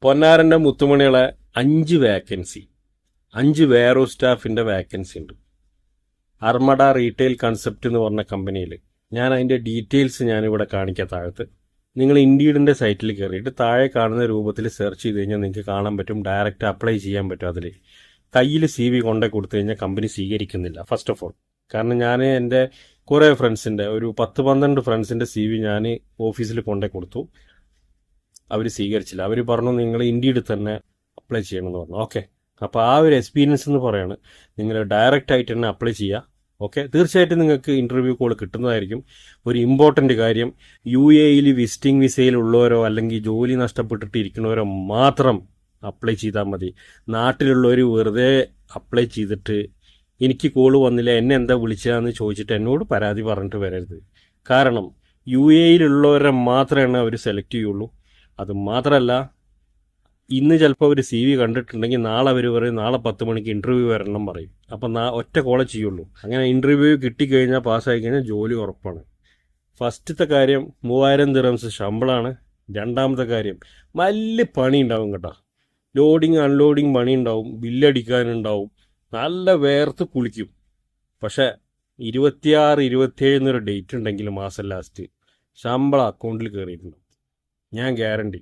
പൊന്നാരൻ്റെ മുത്തുമണികളെ 5 vacancy, 5 വെയറോ സ്റ്റാഫിൻ്റെ vacancy ഉണ്ട്. അർമഡ retail concept എന്ന് പറഞ്ഞ കമ്പനിയിൽ. ഞാൻ അതിൻ്റെ ഡീറ്റെയിൽസ് ഞാനിവിടെ കാണിക്കാം താഴത്ത്. നിങ്ങൾ ഇൻഡീഡിൻ്റെ സൈറ്റിൽ കയറിയിട്ട് താഴെ കാണുന്ന രൂപത്തിൽ സെർച്ച് ചെയ്ത് കഴിഞ്ഞാൽ നിങ്ങൾക്ക് കാണാൻ പറ്റും. ഡയറക്റ്റ് അപ്ലൈ ചെയ്യാൻ പറ്റും. അതിൽ കയ്യിൽ CV കൊണ്ടേ കൊടുത്തു കഴിഞ്ഞാൽ കമ്പനി സ്വീകരിക്കുന്നില്ല. ഫസ്റ്റ് ഓഫ് ഓൾ, കാരണം ഞാൻ എൻ്റെ കുറേ ഫ്രണ്ട്സിൻ്റെ ഒരു 10-12 ഫ്രണ്ട്സിൻ്റെ CV ഞാൻ ഓഫീസിൽ കൊണ്ടേ കൊടുത്തു. അവർ സ്വീകരിച്ചില്ല. അവർ പറഞ്ഞു നിങ്ങൾ ഇൻഡീഡ് തന്നെ അപ്ലൈ ചെയ്യണമെന്ന് പറഞ്ഞു. ഓക്കെ, അപ്പോൾ ആ ഒരു എക്സ്പീരിയൻസ് എന്ന് പറയാണ് നിങ്ങൾ ഡയറക്റ്റ് ആയിട്ട് തന്നെ അപ്ലൈ ചെയ്യുക. ഓക്കെ, തീർച്ചയായിട്ടും നിങ്ങൾക്ക് ഇൻ്റർവ്യൂ കോൾ കിട്ടുന്നതായിരിക്കും. ഒരു ഇമ്പോർട്ടൻ്റ് കാര്യം, UAE വിസിറ്റിംഗ് വിസയിലുള്ളവരോ അല്ലെങ്കിൽ ജോലി നഷ്ടപ്പെട്ടിട്ട് ഇരിക്കുന്നവരോ മാത്രം അപ്ലൈ ചെയ്താൽ മതി. നാട്ടിലുള്ളവർ വെറുതെ അപ്ലൈ ചെയ്തിട്ട് എനിക്ക് കോള് വന്നില്ല, എന്നെ എന്താ വിളിച്ചതെന്ന് ചോദിച്ചിട്ട് എന്നോട് പരാതി പറഞ്ഞിട്ട് വരരുത്. കാരണം UAE മാത്രമേ അവർ സെലക്ട് ചെയ്യുള്ളൂ. അത് മാത്രമല്ല, ഇന്ന് ചിലപ്പോൾ അവർ CV കണ്ടിട്ടുണ്ടെങ്കിൽ നാളെ അവർ പറയും നാളെ 10 മണിക്ക് ഇൻ്റർവ്യൂ വരണം പറയും. അപ്പം ഒറ്റ കോളേ ചെയ്യുള്ളൂ. അങ്ങനെ ഇൻ്റർവ്യൂ കിട്ടിക്കഴിഞ്ഞാൽ പാസ്സായി കഴിഞ്ഞാൽ ജോലി ഉറപ്പാണ്. ഫസ്റ്റത്തെ കാര്യം 3000 ദിറംസ് ശമ്പളമാണ്. രണ്ടാമത്തെ കാര്യം വലിയ പണി ഉണ്ടാവും കേട്ടോ. ലോഡിങ് അൺലോഡിങ് പണി ഉണ്ടാവും, ബില്ലടിക്കാനുണ്ടാവും, നല്ല വേർത്ത് കുളിക്കും. പക്ഷേ 26, 27 എന്നൊരു ഡേറ്റ് ഉണ്ടെങ്കിൽ മാസം ലാസ്റ്റ് ശമ്പളം അക്കൗണ്ടിൽ കയറിയിട്ടുണ്ടാവും. ഞാൻ ഗ്യാരണ്ടി.